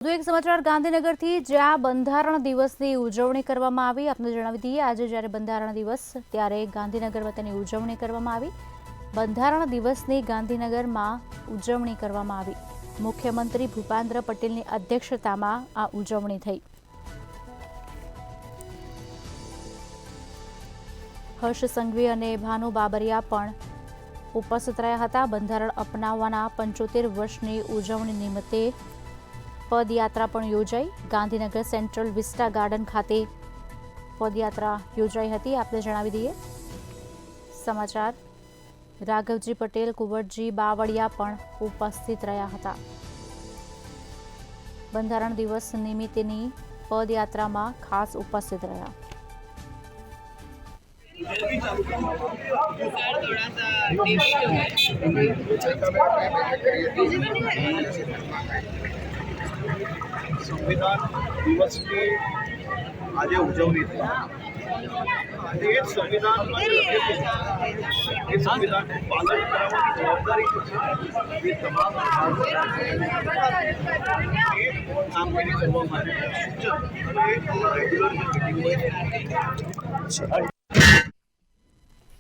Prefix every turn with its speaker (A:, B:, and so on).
A: વધુ એક સમાચાર ગાંધીનગરથી, જ્યાં બંધારણ દિવસની ઉજવણી કરવામાં આવી। આપને જણાવી દઈએ, આજે જ્યારે બંધારણ દિવસ ત્યારે ગાંધીનગરમાં તેની ઉજવણી કરવામાં આવી। બંધારણ દિવસની ગાંધીનગરમાં ઉજવણી કરવામાં આવી। મુખ્યમંત્રી ભૂપેન્દ્ર પટેલની અધ્યક્ષતામાં આ ઉજવણી થઈ। હર્ષ સંઘવી અને ભાનુ બાબરિયા પણ ઉપસ્થિત રહ્યા હતા। બંધારણ અપનાવવાના 75 વર્ષની ઉજવણી નિમિત્તે પદયાત્રા પણ યોજાઈ। ગાંધીનગર સેન્ટ્રલ વિસ્ટા ગાર્ડન ખાતે પદયાત્રા યોજાઈ હતી। આપને જણાવી દઈએ સમાચાર, રાઘવજી પટેલ, કુંવરજી બાવળિયા પણ ઉપસ્થિત રહ્યા હતા। બંધારણ દિવસ નિમિત્તેની પદયાત્રામાં ખાસ ઉપસ્થિત રહ્યા।
B: संविधान दिवस की आज उजवनी थी। संविधान संविधान पालन करवानी जवाबदारी तमाम कामगीरी करवा